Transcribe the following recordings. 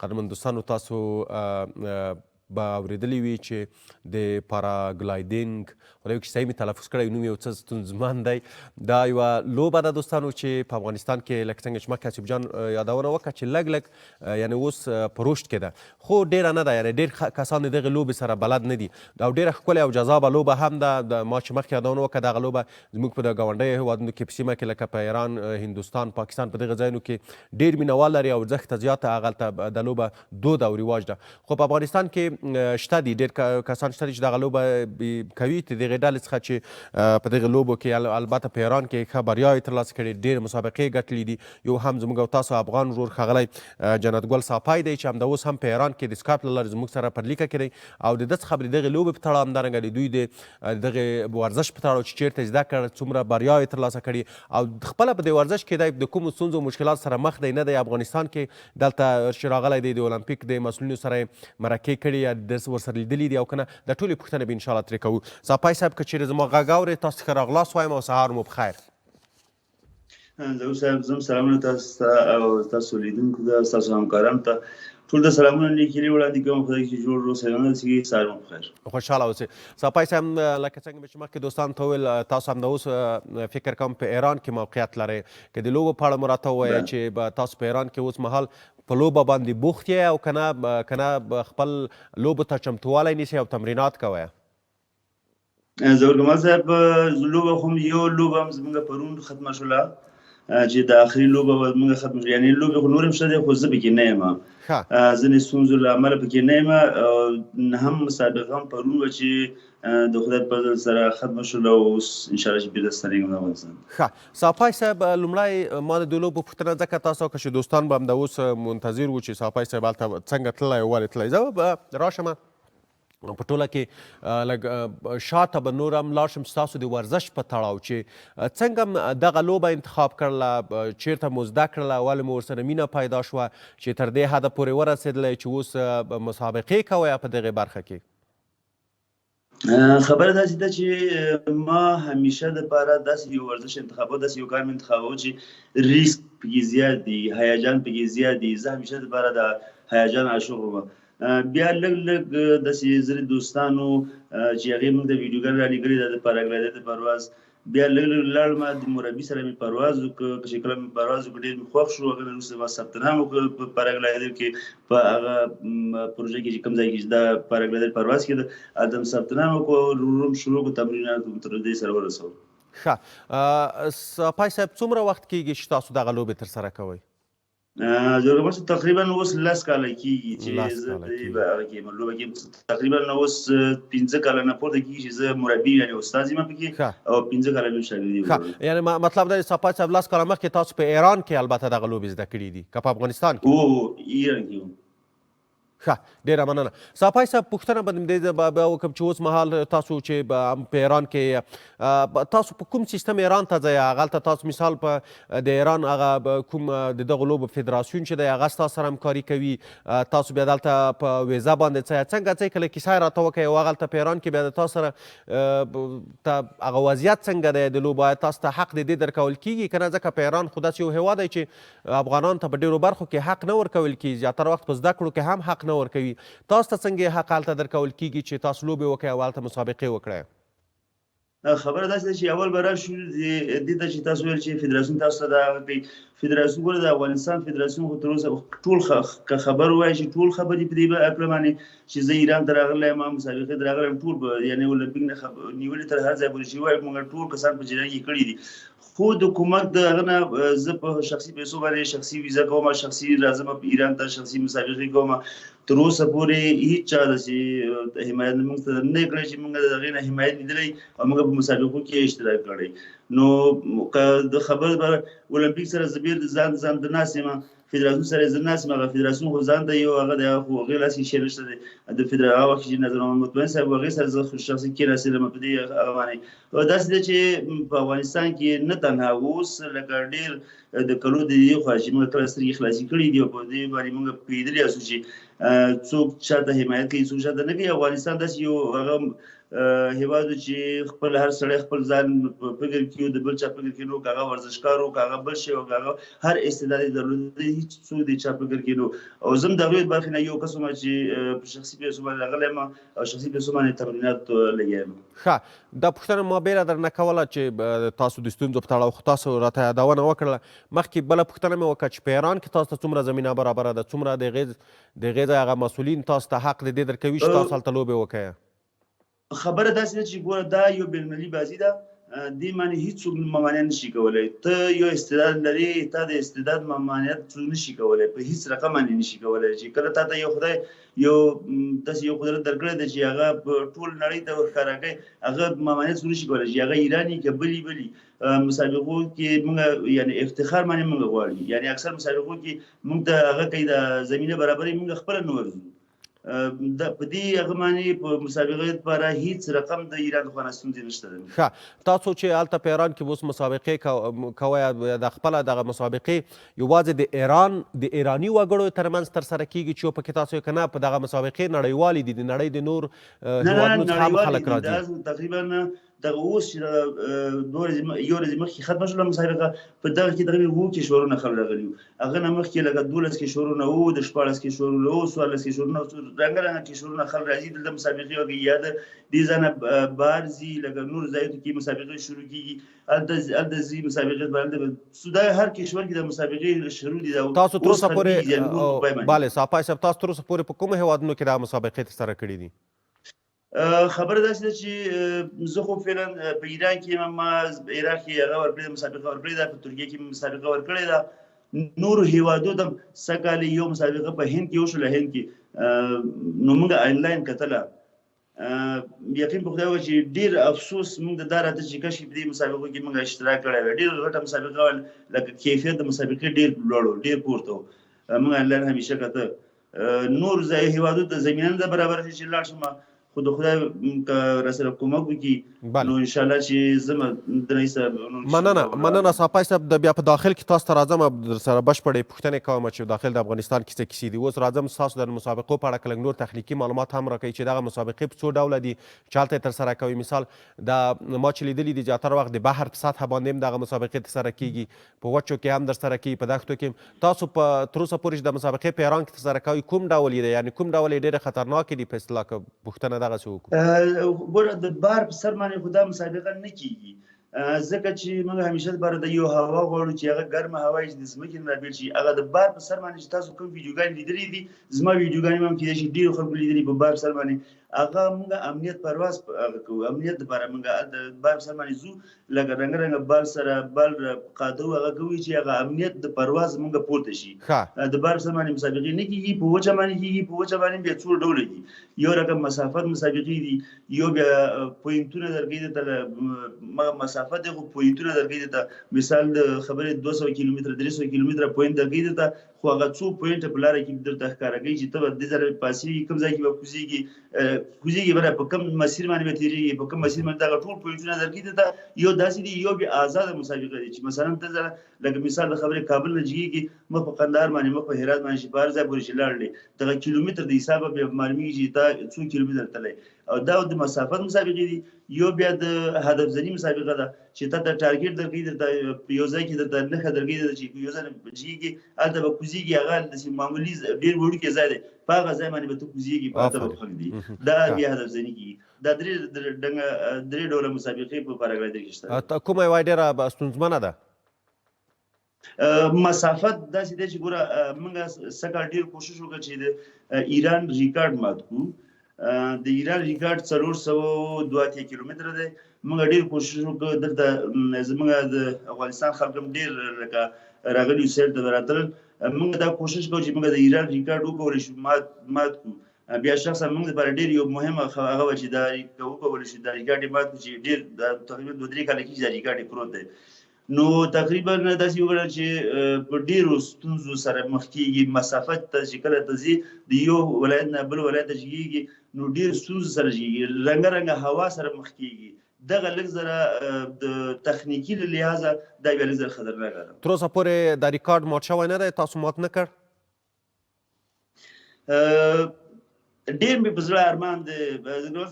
قدرمن دوستانو تاسو به اورېدلی وي چې د پاراګلایډینګ خدای وکړي صحیح مې تلفظ کړی نوم یو څه ستونزمن دی. دا یوه لوبه ده دوستانو چې په افغانستان کې لکه څنګه چې مخکې حسیب جان یادونه وکړه چې لږ لږ یعنې اوس په رشد کې ده، خو ډېره نه ده، یعنې ډېر کسان د دغې لوبې سره بلد نه دي او ډېره ښکلې او جذابه لوبه هم ده. ما چې مخکې یادونه وکړه دغه لوبه زموږ په د ګاونډیو هېوادونو کې په سیمه کې لکه په ایران، هندوستان، پاکستان په دغه ځایونو کې ډېر مینوال لري او ارزښت ته زیاته هغلته د لوبه دود او رواج ده. خو په افغانستان کې شته دي ډېر کسان شته دي چې دغه لوبه کوي، د دغې ډلې څخه چې په دغې لوبو کې البته په ایران کې ښه بریاوې ترلاسه کړې، ډېرې مسابقې ګټلې دي. یو هم زموږ او تاسو افغان ورور ښاغلی جنت ګل ساپای دی چې همدا اوس هم په ایران کې د سکایپ له لارې زموږ سره پر لیکه کې دی او د ده څخه به د دغې لوبې په تړه همدارنګه د دوی د دغې ورزش په تړه چې چېرته زده کړه، څومره بریاوې ترلاسه کړي او خپله په دې ورزش کې دی د کومو ستونزو مشکلات سره مخ دی نه دی. افغانستان کې دلته چې راغلی دی د اولمپیک د مسؤلینو سره یې مرکې کړي یا درس ورسره لیدلي دي او که نه د ټولې پوښتنې به انشاءالله ترې کوو. ساپای صاحب که چېرې زما غږ اورئ تاسو ښه راغلاست وایم او سهار مو بخیر. زه صاحب زم سلامونه تاسو ته او تاسو لیدونکو ته، ستاسو همکارانو ته ټول د سلامونه لیکلي وړاندې کوم. خدای چې جوړ اوسئ ونرسېږي. سهار مو بخیر. خوشحاله اوسئ. ساپای صاحب لکه څنګه مې چې مخکې دوستانو ته وویل تاسو همدا اوس فکر کوم په ایران کې موقعیت لرئ، که د لوبو په اړه مو راته ووایه چې به تاسو په ایران کې اوس مهال په لوبه باندې بوخت یې او که نه خپل لوبو ته چمتوالی نیسئ او تمرینات کوئ. ظهور کمال صاحب لوبه خو یو لوبه هم زموږ پرون ختمه شوله چې د آخري لوبه به زموږ ختمه شوله، یعنې لوبې خو نور هم شته دی خو زه پکې نه یم، ځینې ستونزو له امله پکې نه یم. هم مسابقه هم پرون وه چې د خدای په فضل سره ختمه شوله او اوس انشاءالله چې بېرته ستنېږم د افغانستان. ښه ساپای صاحب لومړی ما د دې لوبو پوښتنه ځکه تاسو وکړه چې دوستان به همدا اوس منتظر وو چې ساپای صاحب هلته څنګه تللی او ولې تللی. زه به راشم په ټوله کې لږ شاته به نور هم لاړ شم ستاسو د ورزش په تړاو چې څنګه دغه لوبه انتخاب کړله، چېرته مو زده کړله، ولې مو ورسره مینه پیدا شوه چې تر دې حده پورې ورسېدلی چې اوس مسابقې کوئ په دغې برخه کې؟ خبره داسې ده چې ما همیشه دپاره داسې یو ورزش انتخابوه، داسې یو کار مې انتخابوه چې ریسک پکې زیات دی، هیجان پکې زیات دی. زه همیشه دپاره د هیجان عاشق وم. بیا لږ لږ داسې ځینې دوستانو چې هغې موږ ته ویډیوګانې رالېږلي ده د پاراګلایډر د پرواز، بیا لږ لږ لاړم د مربي سره مې پرواز وکړ، چې کله مې پرواز وکړ ډېر مې خوښ شو. هغه نه وروسته ما ثبت نام وکړ په پاراګلایډر کې، په هغه پروژه کې چې کوم ځای کې چې دا پاراګلایډر پرواز کېده هلته مې ثبت نام وکړ، ورو ورو شروع کړو تمرینات تر دې سره ورسوم. ښه ساپای صاحب څومره وخت کېږي چې تاسو دغه لوبې ترسره کوئ؟ ظهور کمال صاحب تقریبا اوس 10 کاله کېږي چې زه په هغه کې لوبه کې، تقریبا اوس 15 کاله نه پورته کېږي چې زه مربي یعنې استاد یم پکې او 15 کاله مې شاګردي وکړه. یعنې مطلب دا دی ساپای صاحب 10 کاله مخکې تاسو په ایران کې البته دغه لوبې زده کړي دي که په افغانستان کې؟ ایران کې وم. ښه ډېره مننه. ساپای صاحب پوښتنه به دې به وکړم چې اوس مهال تاسو چې په ایران کې تاسو په کوم سیستم ایران ته ځئ؟ هغلته تاسو مثال په د ایران هغه کوم د دغو لوبو فدراسیون چې دی هغه ستاسو سره همکاري کوي، تاسو بیا دلته په ویزه باندې ځئ، څنګه ځئ؟ کله کیسه یې راته وکړئ او هغلته په ایران کې بیا د تاسو سره هغه وضعیت څنګه دی د لوبو؟ تاسو ته حق د دې درکول کېږي که نه؟ ځکه په ایران خو داسې یو هېواد دی چې افغانانو ته په ډېرو برخو کې حق نه ورکول کېږي، زیاتره وخت په زده کړو کې هم حق نه ورکوي. تاسو ته څنګه حق هلته درکول کېږي چې تاسو لوبې وکړئ او هلته مسابقې وکړئ؟ خبره داسې ده چې اول به راشو دې ته چې تاسو ویل چې فدراسیون تاسو ته دا کوي. فدراسیون ګوره د افغانستان فدراسیون خو تر اوسه ټول که خبر ووایي چې ټول خبرې په دې هکله باندې چې زه ایران ته راغلی یم، مسابقې ته راغلی یم، ټول به یعنې اولمپیک نه نیولې تر هر ځای پورې چې وایي موږ ټول کسان په جریان کې کړي دي. خو د حکومت د هغه نه زه په شخصي پیسو باندې شخصي ویزه کوم، شخصي راځم ایران ته، شخصي مسابقې کوم. تر اوسه پورې هېڅ چا داسې حمایت موږ ته نه دی کړی چې موږ د هغې نه حمایت لیدلی او موږ په مسابقو کې اشتراک کړی. نو که د خبر اولمپیک سره زه بېل ځان د ناست یم، فدراسیون سره زه ناست یم، هغه فدراسیون خو ځان ته یو هغه دی، خو هغې لاس کې شی نشته دی. د هغه وخت چې نظر محمد مطمئن صاحب هغې سره زه شخصي کېناستلم په دې هغه باندې. داسې ده چې په افغانستان کې نه تنها اوس لکه ډېر د کلو د دې خوا چې موږ کله سترګې خلاصې کړي دي او په دې باندې موږ پوهېدلي یاستو چې څوک چاته حمایت کوي څوک چاته نه کوي. افغانستان داسې یو هغه هیواد چې خپل هر سړی خپل ځان په فکر کې د بل چا فکر کې نو کاغه ورزشکار او کاغه بل شي او کاغه هر استعداد درلود هیڅ څو د چا فکر کې نو او زم د غوی برخه نه یو قسم چې په شخصي پیسو باندې غلم او شخصي پیسو باندې تمرینات لګیم. ښه دا پوښتنه ما بیره درنه کوله چې تاسو د ستونزو په تړاو تاسو راته یادونه وکړله. مخکې بله پوښتنه مې وکړه چې په ایران کې تاسو ته څومره زمینه برابره ده، څومره د هغې ځای هغه مسؤلین تاسو ته حق د دې درکوي چې تاسو هلته لوبې وکړئ؟ خبره داسې ده چې ګوره دا یو بینالمللي بازي ده، دې معنی هیڅوک ممانعت نشي کولی. ته یو استعداد لري، تا د استعداد ممانعت څوک نشي کولی، په هیڅ رقم باندې نشي کولی. چې کله تا ته یو خدای تاسې یو قدرت درکړی دی چې هغه په ټول نړۍ ته ورښکاره کوي، هغه ممانعت څوک نشي کولی چې هغه ایران وي که بلي مسابقو کې موږ یعنې افتخار باندې موږ غواړي. یعنې اکثر مسابقو کې موږ ته هغه کوي د زمینه برابري، موږ خپله نه ورځو. په دې هغه باندې په مسابقې لپاره هیڅ رقم د ایران خوا نه ستونزې نشته ده. ښه تاسو چې هلته په ایران کې اوس مسابقې کوئ، د خپله دغه مسابقې یوازې د ایراني وګړو ترمنځ ترسره کیږي چې یو پکې تاسو یې که نه په دغه مسابقې نړیوالې دي، د نړۍ د نور هېوادونو څخه هم خلک راځي؟ تقریبا دغه اوس چې یو ورځې مخکې ختمه شوله مسابقه، په دغه کې تقریبا 7 کشورونه خلک راغلي وو. هغه نه مخکې لکه 12 کشورونه وو، د 14 کشورونه وو، 14 کشورونه رنګه کشورونه خلک راځي دلته مسابقې وکړي. یا د دې ځای بهر ځي، لکه نور ځایونو کې مسابقې شروع کېږي، هلته ځي مسابقې باندې. دا هر کشور کې د مسابقې شروع دي. تاسو تر اوسه پورې بله ساپای صاحب، تاسو تر اوسه پورې په کومو هېوادونو کې دا مسابقې ترسره کړي دي؟ خبره داسې ده چې زه خو فعلا په ایران کې ما عراق کې هغه ورکړې ده، مسابقه ورکړې ده، په ترکیه کې مسابقه ورکړې ده. نورو هېوادو ته سږ کال یو مسابقه په هند کې وشوله. هند کې نو موږ آنلاین کتله. یقین په خدای وکړه چې ډېر افسوس موږ دا راته چې کاشکې په دې مسابقو کې موږ اشتراک کړی وای. ډېره غټه مسابقه وه، لکه کیفیت د مسابقې ډېر لوړ و، ډېر پورته و. موږ آنلاین همیشه کته. نور ځای هېوادو ته زمینه نه ده برابره چې لاړ شم، خو د خدای که راسره کومک وکړي نو انشاءالله چې زه درنۍ صاحب مننه ساپای صاحب. د بیا په داخل کې تاسو ته راځم، درسره بشپړې پوښتنې کوم چې داخل د افغانستان کې څه کیسې دي. اوس راځم ستاسو د مسابقو په اړه که لږ نور تخنیکي معلومات هم راکوي چې دغه مسابقې په څو ډوله دي چې هلته یې ترسره کوي. مثال دا ما چې لیدلي دي زیاتره وخت د بحر په سطحه باندې هم دغه مسابقې ترسره کیږي، په وچو کې هم ترسره کیږي، په دښتو کې. تاسو تر اوسه پورې چې د مسابقې په ایران کې ترسره کوئ کوم ډول یې دی، یعنې کوم ډول یې ډېرې خطرناکې دي په اصطلاح که پوښتنه دغسې وکړو؟ ګوره د بار په سر باندې خو دا مسابقه نه کیږي، ځکه چې موږ همیشه لپاره د یو هوا غواړو چې هغه ګرمه هوا چې د ځمکې نه رابېل شي. هغه د بار په سر باندې چې تاسو کوم ویډیوګانې لیدلي دي، زما ویډیوګانې هم کیدای شي ډېرو خلکو لیدلي په بار په سر باندې. هغه موږ امنیت پرواز هغه کوو، امنیت دپاره موږ د بار په سر باندې ځو، لکه رنګه رنګه بال سره بال قاده هغه کوي چې هغه امنیت د پرواز موږ پورته شي. د بار په سر باندې مسابقې نه کیږي، په وچه باندې کیږي. په وچه باندې بیا څو ډوله دي، یو رقم مسافت مسابقې دي، یو بیا پوینټونه درکوي درته مسافت دی، خو پوینټونه درکوي درته. مثال د خبرې 200 کیلومتره 300 کیلومتره پوینټ درکوي درته، خو هغه څو پوینټه په لاره کې درته ښکاره کوي چې ته به دې ځای پاسېږي، کوم ځای کې به کوزېږي به په کوم مسیر باندې به تېرېږي، په کوم مسیر باندې دغه ټول پوینټونه درکوي درته. یو داسې دي، یو بیا ازاده مسابقه دي چې مثلا ته لکه مثال د خبرې کابل نه جګېږي، مخ په قندهار باندې، مخ په هرات باندې چې په هر ځای پورې چې لاړلې دغه کیلومتر د حسابه بیا معلومېږي چې دا څو کیلومتر تللی. او دا د مسافت مسابقې دي. یو بیا د هدف زني مسابقه ده چې ته د ټارګېټ درکوي درته، په یو ځای کې درته نښه درکوي درته چې یو ځای جګېږي هلته به کوزېږي، هغه داسې معمولي ډېر وړوکی ځای دی، په هغه ځای باندې به ته کوزېږي، په هلته به پښک دي. دا بیا هدف زني کېږي. دا درې ډوله مسابقې په پاراګلایډر کې شته. کومه یوه ډېره ستونزمنه ده؟ مسافت داسې دی چې ګوره موږ سږ کال ډېر کوشش وکړو چې د ایران ریکارډ مات کړو. د ایران ریکارډ 482 کیلومتره دی. موږ ډېر کوشش وکړو، دلته زموږ د افغانستان خلک هم ډېر لکه راغلي سیل ته راتلل. موږ دا کوشش کوو چې موږ د ایران ریکارډ وکولی شو، مات کړو. بیا شخصا موږ لپاره ډېر یو مهمه هغه وه چې دا وکولی شو، دا ریکارډ یې مات کړو چې ډېر تقریبا 2-3 کاله کېږي دا ریکارډ یې پروت دی. نو تقریبا داسې وګڼل چې په ډېرو ستونزو سره مخ کېږي. مسافت ته چې کله ته ځې د یو ولایت نه بل ولایت ته جګېږي نو ډېر ستونزو سره جګېږي، رنګه رنګه هوا سره مخ کېږي. دغه لږ ذره د تخنیکي له لحاظه دا بیا لږ ذره خطرناکه ده. تر اوسه پورې دا ریکارډ مات شوی نه دی؟ تاسو مات نه کړ؟ ډېر مې په زړه ارمان دی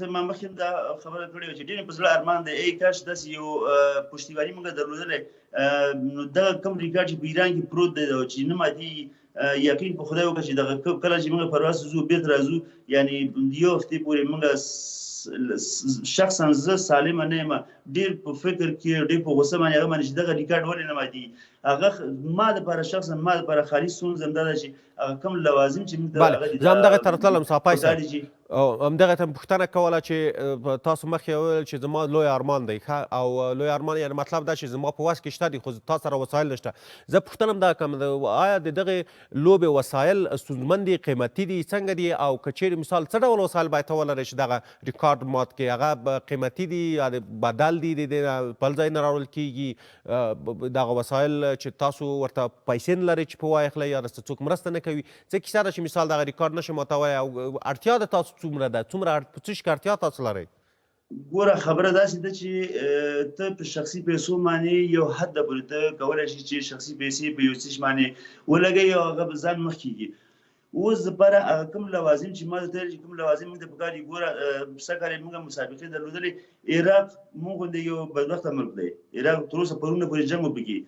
زه ما مخکې دا خبره کړې وه چې ډېر مې په زړه ارمان دی ای کاش داسې یو پشتیباني موږ درلودلی نو دغه کوم ریکارډ چې په ایران کې پروت دی چې نه ماتېږي یقین په خدای وکړه چې دغه کله چې موږ پرواز ځو بېرته راځو یعنې یو هفتې پورې موږ شخصا زه سالمه نه یم ډېر په فکر کې ډېر په غوسه باندې هغه باندې چې دغه ریکارډ ولې نه ماتېږي هغه ما دپاره شخصا ما دپاره خالي ستونزه همدا ده چې هغه کوم لوازم چې موږ زه همدغه ته راتللم صافی صاحب همدغه ته پوښتنه کوله چې تاسو مخکې وویل چې زما لوی ارمان دی او لوی ارمان یعنې مطلب دا چې زما په وس کې شته دي خو تا سره وسایل نشته زه پوښتنه همدغه کوم آیا د دغې لوبې وسایل ستونزمن دي قیمتي دي څنګه دي او که چیرې مثال څه ډول وسایل باید ته ولرئ چې دغه ریکارډ مات کړي هغه قیمتي دي یا بدل دي د بل ځای نه راوړل کېږي دغه وسایل چې تاسو ورته پیسې نه لرئ چې په واخلئ یا درته څوک مرسته نه کوي څه کیسه ده چې مثال دغه ریکارډ نشئ ماتوی او اړتیا ده تاسو څومره ده څومره په څه شي کې اړتیا تاسو لرئ ګوره خبره داسې ده چې ته په شخصي پیسو باندې یو حد پورې ته کولی شي چې شخصي پیسې په یو څه شي باندې ولګوي او هغه به ځان مخ کېږي اوس دپاره هغه کوم لوازم چې ما درته ویل چې کوم لوازم موږ ته پکار دي ګوره سږ کال یې موږ مسابقې درلودلې عراق موږ غوندې یو بدبخته ملک دی عراق تر اوسه پرونه پورې جنګ وپکې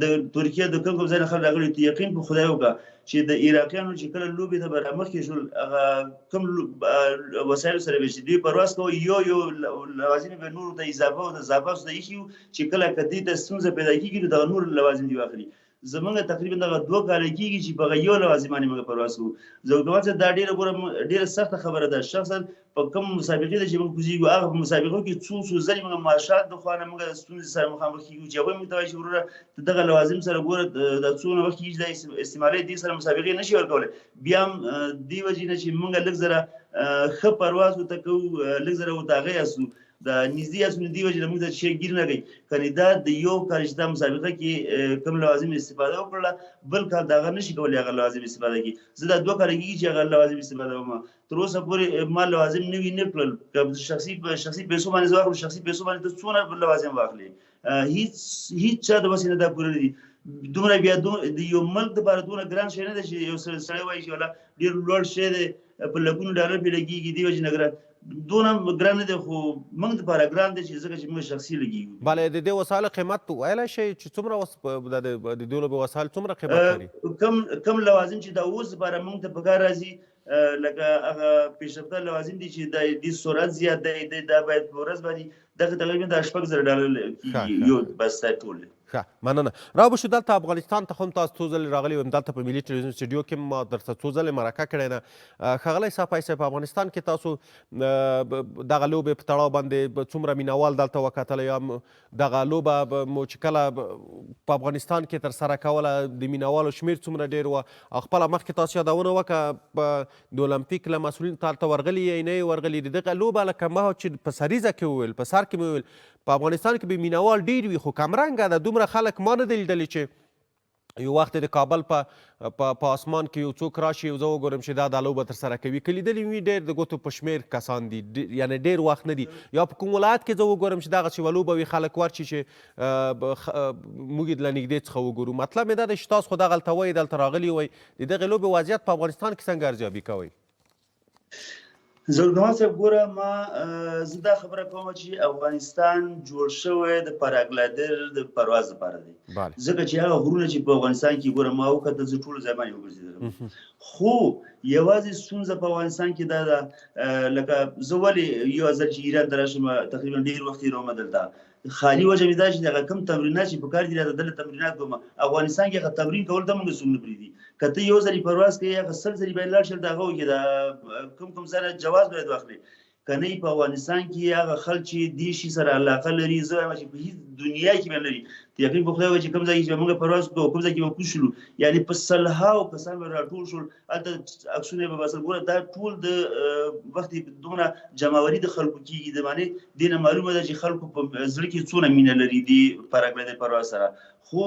د ترکیه د کوم ځای نه خلک راغلي ته یقین په خدای وکړه چې د عراقیانو چې کله لوبې ته به رامخکې شول هغه کوم وسایلو سره به چې دوی پرواز کوي یو لوازم به نورو ته اضافه او اضافه ته ایښي وو چې کله که دې ته ستونزه پیدا کېږي نو دغه نور لوازم دې واخلي زمونږ تقریبا دغه 2 کاله کېږي چې په هغه یو لوازم باندې موږ پرواز کوو زه ورته وایم دا ډېره سخته خبره ده شخصا په کوم مسابقې ده چې موږ کوزیږو هغه په مسابقو کې څو ځلې موږ مارشال د خوا نه موږ ستونزې سره مخامخ کېږو چې هغوی موږ ته وایي چې وروره ته دغه لوازم سره ګوره دا څونه وخت کېږي چې دا استعمالوي دې سره مسابقې نه شي ورکولی بیا هم دې وجې نه چې موږ لږ زره ښه پرواز ورته کوو لږ زره ورته هغه یاستو د نږدې یاستو نو دې وجې نه موږ ته شی ګیر نه کوي کنې دا د یو کال چې دا مسابقه کې کوم لوازم استفاده وکړله بل کال د هغه نه شي کولی هغه لوازم استفاده کړي زه دا 2 کاله کېږي چې هغه لوازم استفاده وکړم تر اوسه پورې ما لوازم نوي نه کړل که شخصي پیسو باندې زه واخلم شخصي پیسو باندې ته څونه لوازم واخلې هیڅ چا د وسې نه دا پوره نه دي دومره بیا د یو ملک دپاره دومره ګران شی نه دی چې یو سړی وایي چې ولا ډېر لوړ شی دی په لکونو ډالر پرې لګېږي دې وجې نه ګران دونه ګران نه دی خو موږ دپاره ګران دی چې ځکه چې موږ شخصي لګېږو بله د دې وسایلو قیمت ویلی شئ چې څومره د دې لوبې وسایل څومره قیمت لري کم لوازم چې دا اوس دپاره موږ ته په کار راځي لکه هغه پیشرفته لوازم دي چې د سرعت زیات دی دا باید په ورځ باندې دغه تقریبا د 8,000 ډالر کېږي یو بس دا ټول ښه مننه راوبشو دلته افغانستان ته هم تاسو څو ځلې راغلي وم دلته په ملي ټلویزیون سټوډیو کې ما درته څو ځلې مرکه کړې ده ښاغلی صافی صاحب په افغانستان کې تاسو دغه لوبې په تړاو باندې څومره مینوال دلته وکتله یا دغه لوبه مو چې کله په افغانستان کې ترسره کوله د مینوالو شمېر څومره ډېر وه او خپله مخکې تاسو یادونه وکړه د اولمپیک له مسؤلینو هلته ورغلي یې نه یې ورغلي د دغه لوبه لکه ما چې په سریزه کې وویل په سر کې مې وویل په افغانستان کې به مینوال ډېر وي خو کمرنګه ده دومره خلک ما نه دی لیدلي چې یو وخت د کابل په اسمان کې یو څوک راشي او زه وګورم چې دا لوبه ترسره کوي که لیدلي وي ډېر د ګوتو په شمېر کسان دي یعنې ډېر وخت نه دي یا په کوم ولایت کې زه وګورم چې دغسې یوه لوبه وي خلک ورشي چې موږ یې له نږدې څخه وګورو مطلب مې دا دی چې تاسو خو دغلته وایي دلته راغلي وئ د دغې لوبې وضعیت په افغانستان کې څنګه ارزیابي کوئ زلګمان صاحب ګوره ما زه دا خبره کوم چې افغانستان جوړ شوی د پاراګلایډر د پرواز لپاره دی ځکه چې هغه غرونه چې په افغانستان کې ګوره ما وکتل زه ټولو ځای باندې وګرځېدلم خو یوازې ستونزه په افغانستان کې دا ده لکه زه ولې یو ځل چې ایران ته راشم تقریبا ډېر وخت تېروم دلته خالي وجه مې دا چې دغه کوم تمرینات چې په کار دي راته دلته تمرینات کوم افغانستان کې هغه تمرین کول ته موږ څوک نه پرېږدي که ته یو ځلې پرواز کوې هغه 100 ځلې باید لاړ شې د هغه وکړې د کوم ځای نه جواز باید واخلې که نه په افغانستان کې هغه خلک چې دې شي سره علاقه لري زه وایم چې په هېڅ دنیا کې به نه لري یقین په خدای وایي چې کوم ځای کې چې موږ پرواز کوو کوم ځای کې به کوز شولو یعنې په سلهاو کسان به راټول شول هلته عکسونه یې به باسل ګوره دا ټول د وخت دومره جمعوري د خلکو کېږي د معنې دې نه معلومه ده چې خلکو په زړه کې څونه مینه لري دې پاراګلایډر پرواز سره خو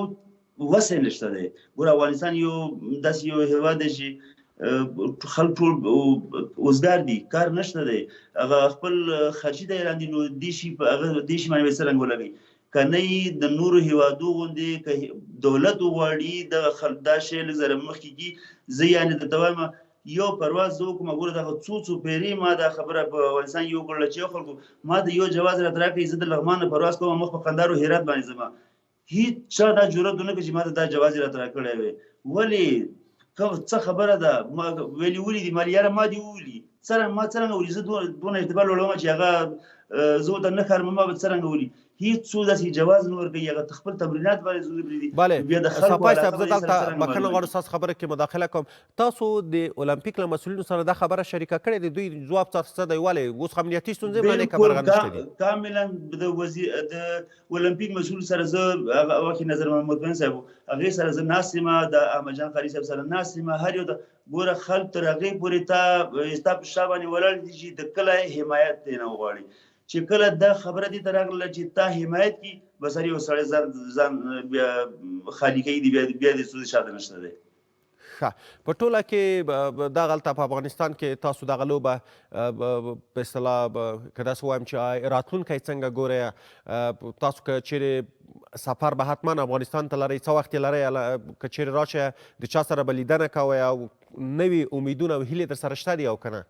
وسې نشته دی ګوره افغانستان یو داسې یو هېواد دی چې خلک ټول وزګار دي کار نشته دی هغه خپل خرچي ته یې راندي نو دې شي باندې به څه رنګ ولګوي که نه یې د نورو هېوادو غوندې که دولت وغواړي دغه دا شی لږ زره مخکې کي زه یعنې درته وایم یو پرواز زه وکړم ګوره دغه څو پیرې ما دا خبره په افغانستان یو کړله چې یو خلکو ما د یو جواز راته راکړئ زه د لغمان نه پرواز کوم مخ په قندهار او هرات باندې ځم هېڅ چا دا جرأت ونه کړي چې ما ته دا جواز راته راکړی وی ولې څه خبره ده ما ویلي ولي دي ما یاره ما دې وولي ما څرنګه ولي زه دونه اعتبار لوړوم چې هغه زه ورته نه ښکارم ما به څرنګه ولي هېڅ داسې جواز نه ورکوي هغه خپل تمرینات باندې زور پرېږدي بیا د خلکو صفای صاحب زه دلته بښنه غواړم ستاسو خبره کې مداخله کوم تاسو د اولمپیک له مسؤلینو سره دا خبره شریکه کړې ده دوی ځواب تاسو څه دی ولې اوس امنیتي ستونزې باندې کمرغه نشته دي کاملا د اولمپیک مسؤل سره زه هغه وخت نظر محمد صاحب هغې سره زه ناست یم د احمد جان قاري صاحب سره ناست یم هر یو ګوره خلک تر هغې پورې ستا په شا باندې ولاړ دي چې د کله حمایت دی نه وغواړي چې کله دا خبره دې ته راغله چې تا حمایت کړي بس هر یو سړی ځان خالي کوي بیا د ستونزې شاته نشته دی ښه په ټوله کې دغلته په افغانستان کې تاسو دغه لوبه په اصطلاح که داسې ووایم چې راتلونکی څنګه ګورئ تاسو که چیرې سفر به حتما افغانستان ته لرئ څه وخت یې لرئ که چیرې راشئ د چا سره به لیدنه کوئ او نوي امیدونه او هیلې در سره شته دي او که نه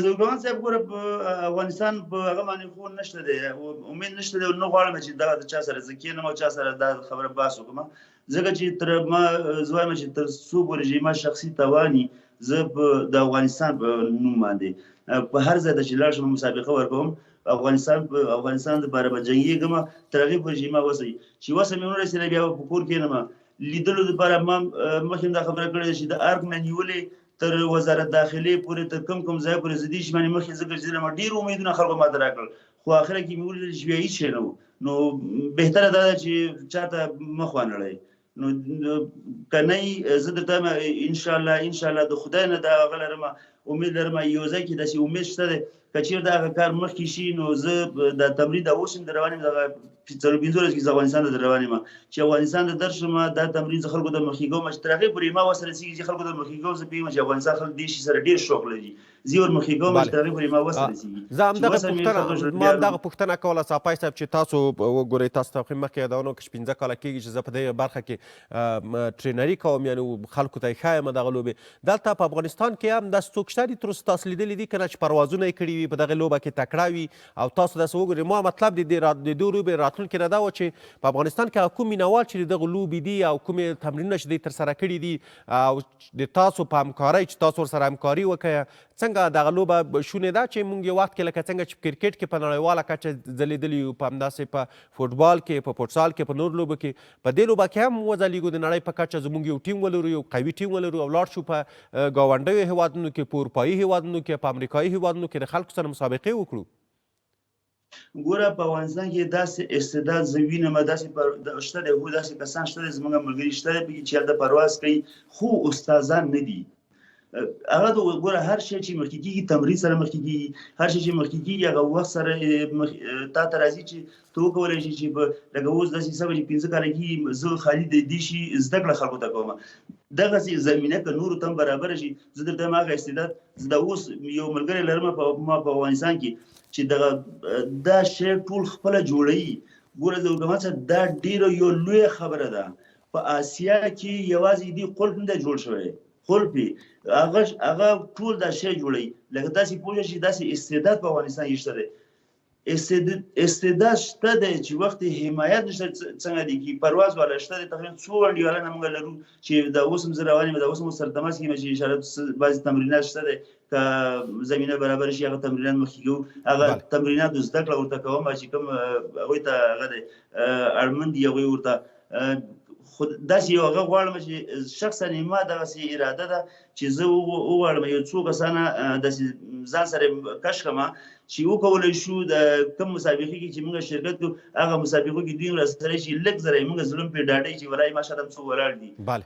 زلګوان صاحب ګوره په افغانستان په هغه باندې خو نشته دی امید نشته دی نه غواړم چې دغه د چا سره زه کښېنم او چا سره دا خبره بحث وکړم ځکه چې تر ما زه وایم چې تر څو پورې چې ما شخصي تواني زه د افغانستان په نوم باندې په هر ځای ته چې لاړ شم مسابقه ورکوم افغانستان دپاره به جنګېږم تر هغې پورې چې ما وسوي چې وسه مې ونرسېده بیا به په کور کښېنم لیدلو دپاره ما مخکې دا خبره کړې ده چې د ارګ نه نیولې تر وزارت داخلې پورې تر کوم ځای پورې زه دې شي باندې مخکې زه ګرځېدلم ډېر امیدونه خلکو ماته راکړل خو اخره کې مې ولیدل چې بیا هېڅ شی نه و نو بهتره دا ده چې چاته مخ وانړئ نو که نه زه درته انشاءالله د خدای نه دا هغه لرم امید لرم یو ځای کې داسې امید شته دی که چېرته هغه کار مخکې شي نو زه دا تمرین دا اوس هم در روان یم دغه 15 کې زه افغانستان ته در روان یم چې افغانستان ته درشم دا تمرین زه خلکو ته مخکې کوم چې تر هغې پورې ما ورسره رسېږي چې خلکو ته مخکې کوم زه پوهېږم چې افغانستان خلک دې شي سره ډېر شوق لري زه ور مخکې کوم چې تر هغې پورې ما ورسره رسېږي زه همدغه پوښتنه کوله صافی صاحب چې تاسو وګورئ تاسو ته مخکې یادونه وکړه چې 15 کاله کېږي چې زه په دې برخه کې ټرینري کوم یعنې خلکو ته یې ښایم دغه لوبې دلته په افغانستان کې هم داسې څوک شته دي تر اوسه تاسو لیدلي دي که نه چې پروازونه یې کړي وي په دغې لوبه کې تکړه وي او تاسو داسې وګورئ ما مطلب د دې لوبې راتلونکي نه دا و چې په افغانستان کې هغه کوم مینوال چې دغه لوبې دي او کومې تمرینونه چې دوی ترسره کړي دي او د تاسو په همکارۍ چې تاسو ورسره همکاري وکړه څنګه دغه لوبه شونې ده چې موږ یو وخت کې لکه څنګه چې په کرکټ کې په نړیواله کچه ځلیدلي یو په همداسې په فوټبال کې په فوټسال کې په نورو لوبو کې په دې لوبه کې هم وځلیږو د نړۍ په کچه زموږ یو ټیم ولرو یو قوي ټیم ولرو او لاړ شو په ګاونډیو هېوادونو کې په اروپایي هېوادونو کې په امریکایي هېوادونو کې د خلکو سره مسابقې وکړو ګوره په افغانستان کې داسې استعداد زه وینم داسې شته دی هو داسې کسان شته دی زموږ ملګري شته دی پکې چې هلته پرواز کوي خو استادان نه دي هغه د ګوره هر شی چې مخکې کېږي تمرین سره مخکې کېږي هر شی چې مخکې کېږي هغه وخت سره تا ته راځي چې ته وکولی شي چې لکه اوس داسې سبا چې 15 کاله کېږي زه خالي د دې شي زده کړه خلکو ته کوم دغسې زمینه که نورو ته هم برابره شي زه درته هم هغه استعداد زه د اوس یو ملګری لرم ما په افغانستان کې چې دغه دا شی ټول خپله جوړوي ګوره د حکومت څخه دا ډېره یو لویه خبره ده په اسیا کې یوازې دې قلف نه دی جوړ شوی قلف هغه ټول دا شی جوړوي لکه داسې پوه شي داسې استعداد په افغانستان کې شته دی استعداد شته دی چې وخت حمایت نشته څنګه دی کې پرواز والا شته دی تقریبا څو انډیوالان موږ لرو چې دا اوس هم زه روان یم دا اوس هم سره تماس کې یم چې اشاره بعضې تمرینات شته دی که زمینه برابر شي هغه تمرینات مخکې کوو هغه تمرینات زده کړه ورته کوم چې کوم هغوی ته هغه دی اړمن دي هغوی ورته خو داسې یو هغه غواړم چې شخصا ما دغسې اراده ده چې زه وغواړم یو څو کسانه داسې ځان سره کش کړم چې وکولی شو د کوم مسابقې کې چې موږ شرکت کوو هغه مسابقو کې دوی هم راسره شي لږ زره یې موږ زړه پرې ډاډی چې ولایي ماشاءالله څو ولاړ دي بله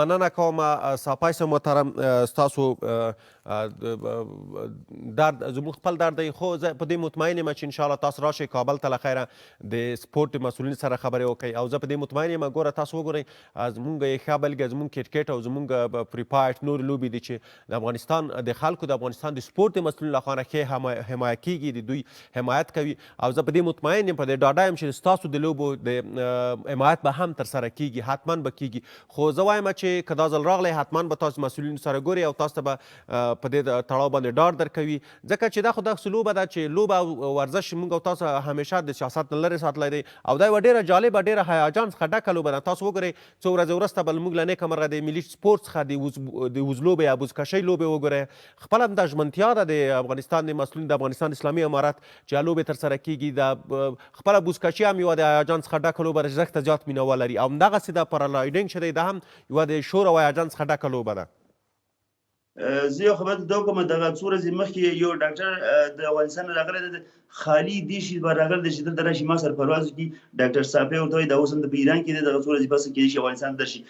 مننه کوم صافی صاحب محترم ستاسو درد زموږ خپل درد دی خو زه په دې مطمئن یم چې انشاءالله تاسو راشئ کابل ته له خیره د سپورټ مسؤلین سره خبرې وکړئ او زه په دې مطمئن یم ګوره تاسو وګورئ زموږ یې ښه بلکې زموږ کرکټ او زموږ فری فایټ نورې لوبې دي چې د افغانستان د خلکو د افغانستان د سپورټ د مسؤلین لخوا نه ښې حمایه کېږي د دوی حمایت کوي او زه په دې مطمئن یم په دې ډاډه یم چې ستاسو د لوبو د حمایت به هم ترسره کېږي حتما به کېږي خو زه وایم چې که دا ځل راغلی حتما به تاسو مسؤلینو سره ګورئ او تاسو ته به په دې تړاو باندې ډاډ درکوي ځکه چې دا خو داسې لوبه ده چې لوبه او ورزش موږ او تاسو همیشه د سیاست نه لرې ساتلی دی او دا یوه ډېره جالبه ډېره هیجان څخه ډکه لوبه ده. تاسو وګورئ څو ورځې وروسته به موږ له نیکه مرغه د ملي سپورټ څخه د وزلوبې یا بزکشۍ لوبې وګورئ. خپله هم دا ژمنتیا ده د افغانستان د مسؤلین د افغانستان اسلامي امارت چې لوبې ترسره کیږي. د خپله بزکشي هم یوه د هیجان څخه ډکه لوبه ده چې زښته زیات مینوال لري او همدغسې د پاراګلایډینګ چې دی دا هم یوه د شور او هیجان څخه ډکه لوبه ده. زه یو خبر ته کوم دغه څو ورځې مخکې یو ډاکټر د افغانستان راغلی دی خالي دې شي به راغلی دی چې دلته راشي ما سره پرواز وکړي. ډاکټر صاحب یې ورته وایي دا اوس هم په ایران کې دی دغه څو ورځې پس کېدای شي افغانستان درشي.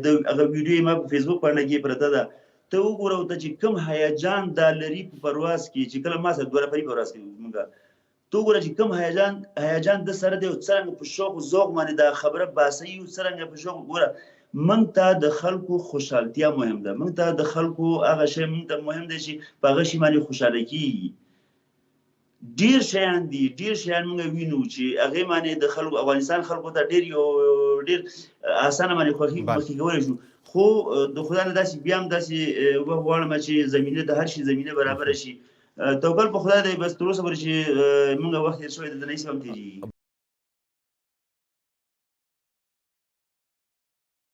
د هغه ویډیو یې ما په فیسبوک باندې کې پرته ده. ته وګوره ورته چې کوم هیجان دا لري په پرواز کې چې کله ما سره دوه نفري پرواز کوي موږ ته وګوره چې کوم هیجان د سره دی او څرنګه په شوق او ذوق باندې دا خبره باسي او څرنګه په شوق ګوره موږ ته د خلکو خوشحالتیا مهم ده. موږ ته د خلکو هغه شی موږ ته مهم دی چې په هغه شي باندې خوشحاله کېږي. ډېر شیان دي ډېر شیان موږ وینو چې هغې باندې د خلکو افغانستان خلکو ته ډېر اسانه باندې خوښي کولی شو خو د خدای نه داسې بیا هم داسې وغواړم چې زمینه د هر شي زمینه برابره شي. توکل په خدای دی بس تر اوسه پورې چې موږ وخت تېر شوی د نه هېڅ هم تېرېږي.